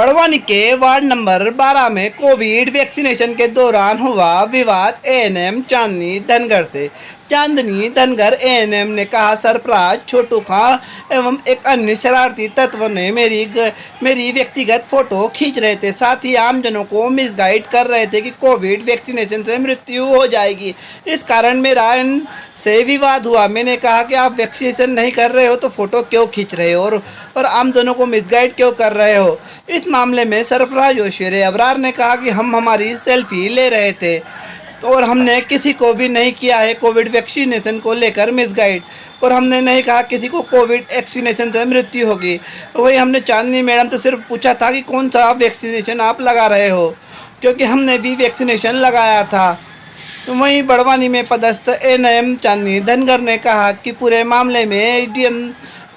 बड़वानी के ward number 12 में Covid vaccination के दौरान हुआ विवाद। एएनएम चांदनी धनगर से। चांदनी धनगर एएनएम ने कहा सरफराज, छोटू खां एवं एक अन्य शरारती तत्व ने मेरी व्यक्तिगत फोटो खींच रहे थे। साथ ही आमजनों को मिसगाइड कर रहे थे कि कोविड वैक्सीनेशन से मृत्यु हो जाएगी। इस कारण मेरा इनसे विवाद हुआ। मैंने कहा कि आप वैक्सीनेशन नहीं कर रहे हो तो फोटो क्यों खींच रहे हो और आमजनों को मिसगाइड क्यों कर रहे हो। इस मामले में सरफराज और शेर अबरार ने कहा कि हम हमारी सेल्फी ले रहे थे और हमने किसी को भी नहीं किया है कोविड वैक्सीनेशन को लेकर मिसगाइड, और हमने नहीं कहा किसी को कोविड वैक्सीनेशन से मृत्यु होगी। वही हमने चांदनी मैडम तो सिर्फ पूछा था कि कौन सा वैक्सीनेशन आप लगा रहे हो, क्योंकि हमने भी वैक्सीनेशन लगाया था। वहीं बड़वानी में पदस्थ एएनएम चांदनी धनगर ने कहा कि पूरे मामले में एडीएम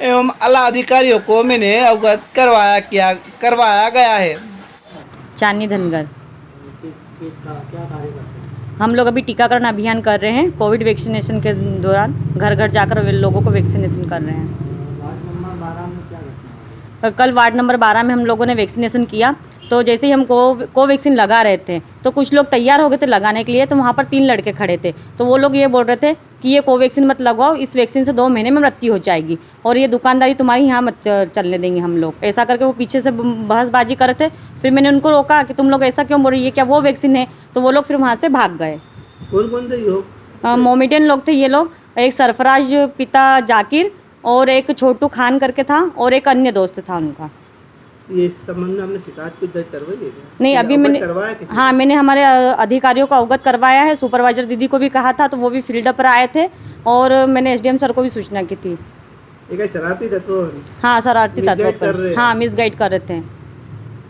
एवं आला अधिकारियों को मैंने अवगत करवाया गया है। चांदनी धनगर क्या कार्य करते हैं? हम लोग अभी टीकाकरण अभियान कर रहे हैं। कोविड वैक्सीनेशन के दौरान घर घर जाकर लोगों को वैक्सीनेशन कर रहे हैं। वार्ड नंबर 12 में क्या घटना हुई? कल वार्ड नंबर 12 में हम लोगों ने वैक्सीनेशन किया, तो जैसे ही हम कोवैक्सीन लगा रहे थे तो कुछ लोग तैयार हो गए थे लगाने के लिए। तो वहाँ पर 3 लड़के खड़े थे, तो वो लोग ये बोल रहे थे कि ये कोवैक्सीन मत लगवाओ, इस वैक्सीन से 2 महीने में मृत्यु हो जाएगी और ये दुकानदारी तुम्हारी यहाँ मत चलने देंगे हम लोग। ऐसा करके वो पीछे से बहसबाजी कर रहे थे। फिर मैंने उनको रोका कि तुम लोग ऐसा क्यों बोल रही है, क्या वो वैक्सीन है? तो वो लोग फिर वहाँ से भाग गए। कौन कौन थे लोग? मोमेडियन लोग थे ये लोग। एक सरफराज पिता जाकिर और एक छोटू खान करके था और एक अन्य दोस्त था उनका। ये इस संबंध में हमने शिकायत कुछ दर्ज करवाई है क्या? नहीं, अभी मैंने हाँ मैंने हमारे अधिकारियों को अवगत करवाया है। सुपरवाइजर दीदी को भी कहा था तो वो भी फील्ड पर आए थे और मैंने एसडीएम सर को भी सूचना की थी। ये क्या शरारती तत्व? हाँ, शरारती तत्व पर हाँ मिसगाइड कर रहे थे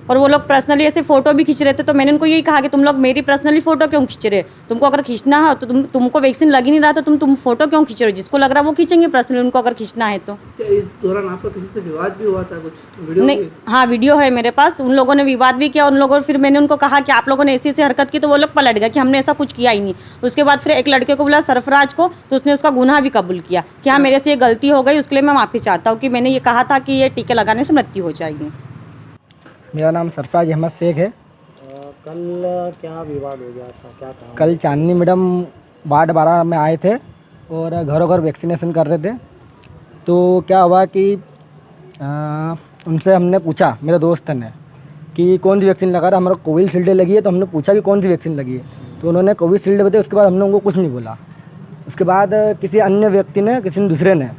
और वो लोग पर्सनली ऐसे फ़ोटो भी खींच रहे थे। तो मैंने उनको यही कहा कि तुम लोग मेरी पर्सनली फ़ोटो क्यों खींच रहे हो? तुमको अगर खींचना है तो तुमको वैक्सीन लग ही नहीं रहा तो तुम फ़ोटो क्यों खींच रहे हो? जिसको लग रहा है वो खींचेंगे पर्सनली, उनको अगर खींचना है तो। क्या इस दौरान आपका किसी से विवाद भी हुआ था? कुछ वीडियो नहीं, हाँ वीडियो है मेरे पास। उन लोगों ने विवाद भी किया। उन लोगों फिर मैंने उनको कहा कि आप लोगों ने ऐसी हरकत की, तो वो लोग पलट गए कि हमने ऐसा कुछ किया ही नहीं। उसके बाद फिर एक लड़के को बोला सरफराज को, तो उसने उसका गुनाह भी कबूल किया कि हाँ मेरे से ये गलती हो गई, उसके लिए मैं माफ़ी चाहता हूँ कि मैंने ये कहा था कि ये टीके लगाने से मृत्यु हो जाएगी। मेरा नाम सरफराज अहमद शेख है। कल क्या विवाद हो गया था, क्या कहा? कल चांदनी मैडम वार्ड 12 में आए थे और घरों घर वैक्सीनेशन कर रहे थे। तो क्या हुआ कि उनसे हमने पूछा, मेरे दोस्त ने, कि कौन सी वैक्सीन लगा रहा। हमारा कोविशील्ड लगी है, तो हमने पूछा कि कौन सी वैक्सीन लगी है, तो उन्होंने कोविशील्ड बताई। उसके बाद हमने उनको कुछ नहीं बोला। उसके बाद किसी अन्य व्यक्ति ने, किसी दूसरे ने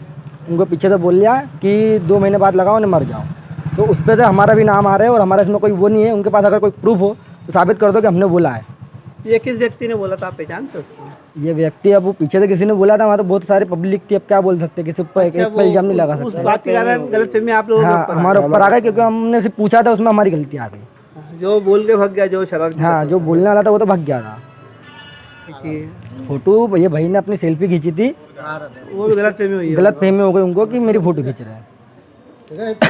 उनको पीछे से बोल लिया कि 2 महीने बाद लगाओ नहीं मर जाओ। तो उस पर से हमारा भी नाम आ रहा है और हमारा इसमें कोई वो नहीं है। उनके पास अगर कोई प्रूफ हो तो साबित कर दो कि हमने बोला है। ये किस व्यक्ति ने बोला था, आप पहचानते हो उसको? ये व्यक्ति अब वो पीछे से किसी ने बोला था, वहाँ तो बहुत सारी पब्लिक थी। अब क्या बोल सकते, किसी पर एक पर इल्जाम नहीं लगा सकते। बात के कारण गलतफहमी आप लोगों हाँ, हमारे ऊपर आ गए क्योंकि हमने सिर्फ पूछा था, उसमें हमारी गलती आ गई। जो बोल के भाग गया, जो शरारती हाँ, जो बोलने वाला था वो तो भाग गया था। फोटो ये भाई ने अपनी सेल्फी खींची थी, वो गलतफहमी हुई है। गलतफहमी हो गई उनको कि मेरी फोटो खींच रहे हैं।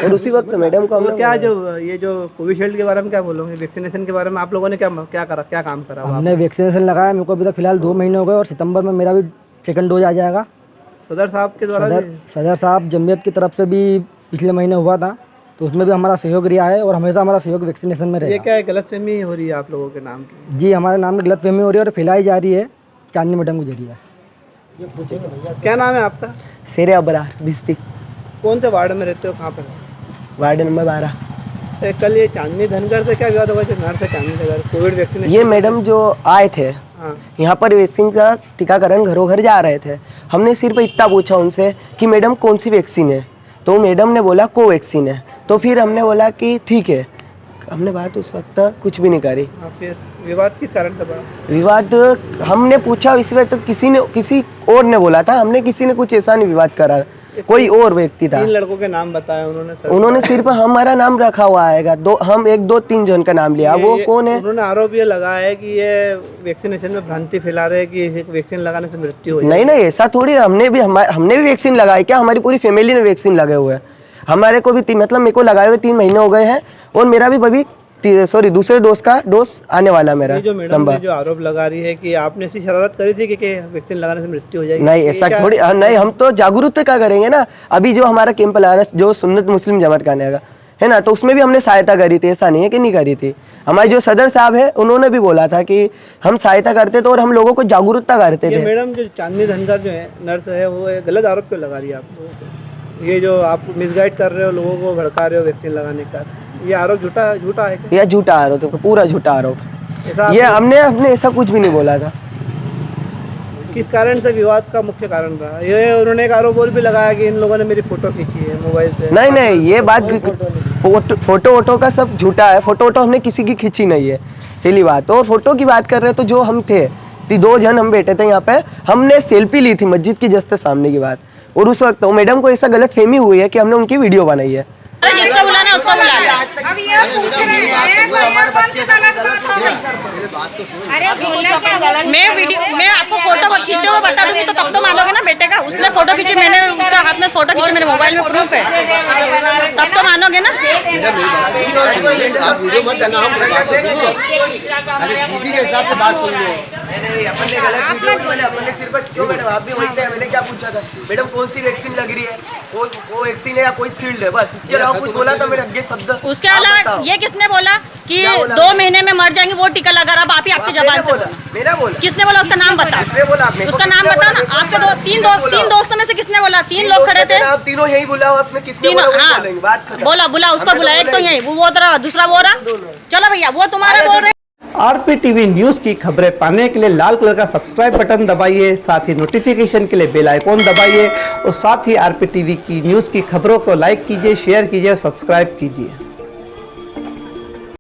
और उसी वक्त मैडम को हमने क्या, जो ये जो कोविशील्ड के बारे में क्या बोलोगे, वैक्सीनेशन के बारे में आप लोगों ने क्या काम करा? हमने वैक्सीनेशन लगाया, मेरे को अभी तक फिलहाल 2 महीने हो गए और सितंबर में मेरा भी सेकंड डोज आ जाएगा। सदर साहब के द्वारा सदर साहब जमयत की तरफ से भी पिछले महीने हुआ था, तो उसमें भी हमारा सहयोग रहा है और हमेशा हमारा सहयोग वैक्सीनेशन में रहेगा। ये क्या है, गलतफहमी हो रही है आप लोगों के नाम की? जी, हमारे नाम में गलतफहमी हो रही है और फैलाई जा रही है चांदनी मैडम के जरिए। क्या नाम है आपका? शेर अबरार भिस्ती। कौन से वार्ड में रहते हो, कहाँ पर? Ward number 12। कल ये चांदनी धनगर से क्या विवाद होगा? नर से चांदनी धनगर कोविड वैक्सीनेशन। ये मैडम जो आए थे हाँ। यहाँ पर वैक्सीन का टीकाकरण घरों घर जा रहे थे। हमने सिर्फ इतना पूछा उनसे कि मैडम कौन सी वैक्सीन है, तो मैडम ने बोला कोवैक्सीन है। तो फिर हमने बोला कि ठीक है, हमने बात उस वक्त कुछ भी नहीं करी। फिर विवाद किस कारण से बढ़ा? विवाद हमने पूछा इस वक्त किसी और ने बोला था, हमने किसी ने कुछ ऐसा नहीं विवाद करा, कोई और व्यक्ति था। 3 लड़कों के नाम बताया उन्होंने सिर्फ हमारा नाम रखा हुआ आएगा। 1 2 3 जन का नाम लिया। वो कौन है? उन्होंने आरोप ये लगाया है कि ये वैक्सीनेशन में भ्रांति फैला रहे हैं कि वैक्सीन लगाने से मृत्यु हो जाए। नहीं, ऐसा थोड़ी। हमने भी वैक्सीन लगाई। क्या हमारी पूरी फैमिली ने वैक्सीन लगे हुए हैं। हमारे को भी मतलब मेरे को लगाए हुए 3 महीने हो गए हैं और मेरा भी अभी दूसरे डोज का डोज आने वाला मेरा। जो मैडम ने जो आरोप लगा रही है कि आपने ऐसी शरारत करी थी कि वैक्सीन लगाने से मृत्यु हो जाएगी। नहीं, ऐसा थोड़ी। नहीं, हम तो जागरूकता क्या करेंगे ना। अभी जो हमारा कैंप लगा रहा है, जो सुन्नत मुस्लिम जमात का आने का, है ना, तो उसमें भी हमने सहायता करी थी, ऐसा नहीं है कि नहीं करी थी। हमारे जो सदर साहब है उन्होंने भी बोला था कि हम सहायता करते थे और हम लोगों को जागरूकता करते ये थे। मैडम जो चांदनी धनगर जो है नर्स है, वो ये गलत आरोप क्यों लगा रही है आप लोगों को? ये जो आप मिसगाइड कर रहे हो, लोगों को भड़का रहे हो वैक्सीन लगाने का, ये आरोप झूठा है क्या? यह झूठा आरोप है, पूरा झूठा आरोप। ऐसा ये हमने ऐसा कुछ भी नहीं बोला था। किस कारण से विवाद का मुख्य कारण रहा? ये उन्होंने एक आरोप और भी लगाया कि इन लोगों ने मेरी फोटो खींची है मोबाइल से। नहीं, ये बात फोटो वोटो का सब झूठा है। फोटो वोटो हमने किसी की खींची नहीं है, पहली बात। और फोटो की बात कर रहे हैं तो जो हम थे 2 जन हम बैठे थे यहाँ पे, हमने सेल्फी ली थी मस्जिद की जस्ट सामने की बात। और उस वक्त तो मैडम को ऐसा गलत फहमी हुई है कि हमने उनकी वीडियो बनाई है। जिसको बुलाना है उसको बुला लो। अब ये पूछ रहे हैं तो ये कौन सी गलत बात हो गई? अरे बोलना क्या है? मैं आपको फोटो खींचते हुए बता दूंगी तो तब तो मानोगे ना बेटे का। उसने फोटो खींची, मैंने उसका हाथ में फोटो खींची, मेरे मोबाइल में प्रूफ है, तब तो मानोगे ना। आप वीडियो मत डालना, हम बात तो सुनो। अरे दीदी के हिसाब से बात सुन लो। अपन ने गलत वीडियो बोला, अपन ने सिर्फ क्यों मैडम आप भी वही थे। मैंने क्या पूछा था मैडम कौन सी वैक्सीन लग रही है, वो वैक्सीन है या कोई फील्ड है, बस इसके अलावा कुछ बोला था मैंने आगे शब्द। उसके अलावा ये किसने बोला कि 2 महीने में मर जाएंगे वो टीका लगा रहा? अब आप ही आपकी जबान से बोला। मैंने बोला। किसने बोला? उसका नाम बता। किसने बोला? आपने उसका नाम बता ना। आपके तीन दोस्तों में से किसने बोला? 3 लोग खड़े थे। आप तीनों यही बुलाओ, आपने किसने तीनों, बोला? हाँ बात खत्म। बोला उसको बुला। एक तो यही वो रहा, दूसरा वो रहा। चलो भैया, वो तुम्हारा बोल रहे। RPTV न्यूज़ की खबरें पाने के लिए लाल कलर का सब्सक्राइब बटन दबाइए, साथ ही नोटिफिकेशन के लिए बेल आइकॉन दबाइए और साथ ही RPTV की न्यूज़ की खबरों को लाइक कीजिए, शेयर कीजिए, सब्सक्राइब कीजिए।